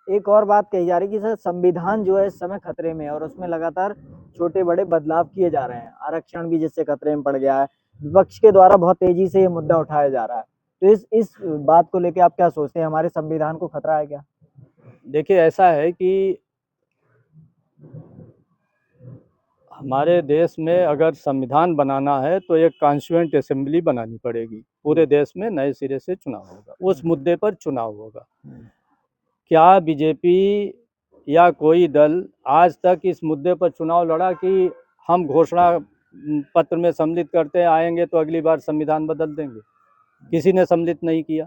एक और बात कही जा रही है कि सर संविधान जो है इस समय खतरे में है और उसमें लगातार छोटे बड़े बदलाव किए जा रहे हैं। आरक्षण भी जिससे खतरे में पड़ गया है। विपक्ष के द्वारा बहुत तेजी से ये मुद्दा उठाया जा रहा है। तो इस बात को लेकर आप क्या सोचते हैं, हमारे संविधान को खतरा है क्या? देखिए, ऐसा है कि हमारे देश में अगर संविधान बनाना है तो एक कॉन्स्टिट्यूएंट असेंबली बनानी पड़ेगी। पूरे देश में नए सिरे से चुनाव होगा, उस मुद्दे पर चुनाव होगा। क्या बीजेपी या कोई दल आज तक इस मुद्दे पर चुनाव लड़ा कि हम घोषणा पत्र में सम्मिलित करते हैं, आएंगे तो अगली बार संविधान बदल देंगे? किसी ने सम्मिलित नहीं किया।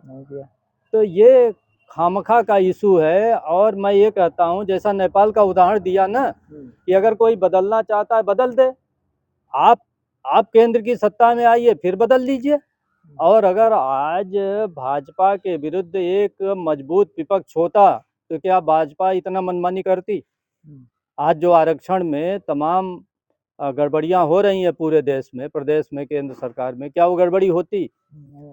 तो ये खामखा का इशू है। और मैं ये कहता हूँ, जैसा नेपाल का उदाहरण दिया ना, कि अगर कोई बदलना चाहता है बदल दे। आप केंद्र की सत्ता में आइए, फिर बदल लीजिए। और अगर आज भाजपा के विरुद्ध एक मजबूत विपक्ष होता तो क्या भाजपा इतना मनमानी करती? आज जो आरक्षण में तमाम गड़बड़ियां हो रही हैं पूरे देश में, प्रदेश में, केंद्र सरकार में, क्या वो गड़बड़ी होती?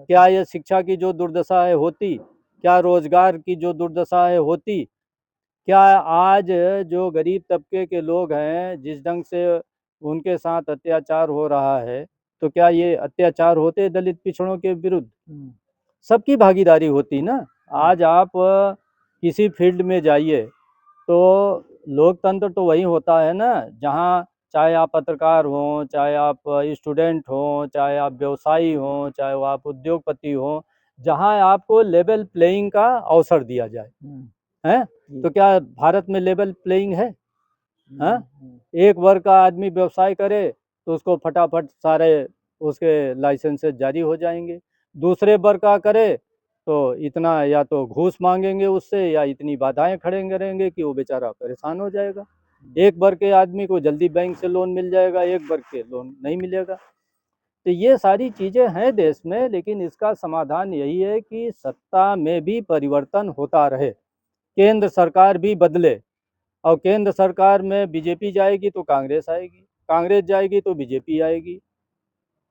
क्या ये शिक्षा की जो दुर्दशा है होती? क्या रोजगार की जो दुर्दशा है होती? क्या आज जो गरीब तबके के लोग हैं, जिस ढंग से उनके साथ अत्याचार हो रहा है, तो क्या ये अत्याचार होते दलित पिछड़ों के विरुद्ध? सबकी भागीदारी होती ना। आज आप किसी फील्ड में जाइए तो लोकतंत्र तो वही होता है ना, जहाँ चाहे आप पत्रकार हों, चाहे आप स्टूडेंट हों, चाहे आप व्यवसायी हों, चाहे वो आप उद्योगपति हों, जहाँ आपको लेवल प्लेइंग का अवसर दिया जाए। हैं? तो क्या भारत में लेवल प्लेइंग है? हाँ? एक वर्ग का आदमी व्यवसाय करे तो उसको फटाफट सारे उसके लाइसेंसेस जारी हो जाएंगे। दूसरे वर्ग का करे तो इतना या तो घूस मांगेंगे उससे, या इतनी बाधाएं खड़े करेंगे कि वो बेचारा परेशान हो जाएगा। एक वर्ग के आदमी को जल्दी बैंक से लोन मिल जाएगा, एक वर्ग के लोन नहीं मिलेगा। तो ये सारी चीज़ें हैं देश में, लेकिन इसका समाधान यही है कि सत्ता में भी परिवर्तन होता रहे, केंद्र सरकार भी बदले। और केंद्र सरकार में बीजेपी जाएगी तो कांग्रेस आएगी, कांग्रेस जाएगी तो बीजेपी आएगी।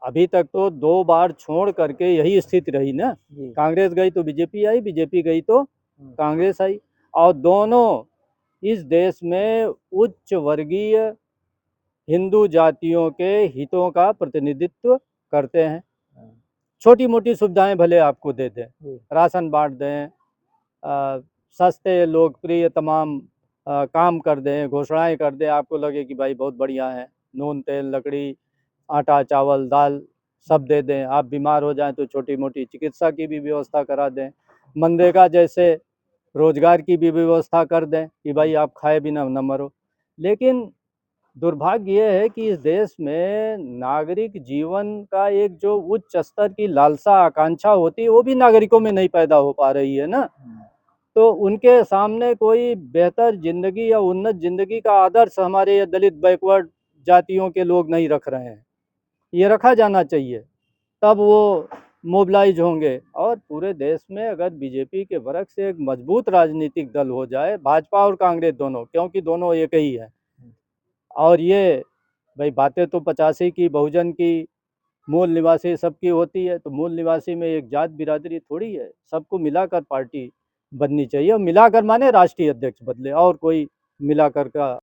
अभी तक तो 2 बार छोड़ करके यही स्थिति रही ना। कांग्रेस गई तो बीजेपी आई, बीजेपी गई तो कांग्रेस आई। और दोनों इस देश में उच्च वर्गीय हिंदू जातियों के हितों का प्रतिनिधित्व करते हैं। छोटी मोटी सुविधाएं भले आपको दे दें, राशन बांट दें, सस्ते लोकप्रिय तमाम काम कर दें, घोषणाएं कर दें, आपको लगे कि भाई बहुत बढ़िया है। नून तेल लकड़ी आटा चावल दाल सब दे दें। आप बीमार हो जाएं तो छोटी मोटी चिकित्सा की भी व्यवस्था करा दें। मनरेगा जैसे रोजगार की भी व्यवस्था कर दें कि भाई आप खाए बिना न मरो। लेकिन दुर्भाग्य ये है कि इस देश में नागरिक जीवन का एक जो उच्च स्तर की लालसा आकांक्षा होती है, वो भी नागरिकों में नहीं पैदा हो पा रही है ना। तो उनके सामने कोई बेहतर जिंदगी या उन्नत जिंदगी का आदर्श हमारे ये दलित बैकवर्ड जातियों के लोग नहीं रख रहे हैं। ये रखा जाना चाहिए, तब वो मोबिलाइज होंगे। और पूरे देश में अगर बीजेपी के वर्ग से एक मजबूत राजनीतिक दल हो जाए, भाजपा और कांग्रेस दोनों, क्योंकि दोनों एक ही है। और ये भाई बातें तो 85 की बहुजन की, मूल निवासी सबकी होती है, तो मूल निवासी में एक जात बिरादरी थोड़ी है। सबको मिलाकर पार्टी बननी चाहिए, और मिलाकर माने राष्ट्रीय अध्यक्ष बदले, और कोई मिलाकर का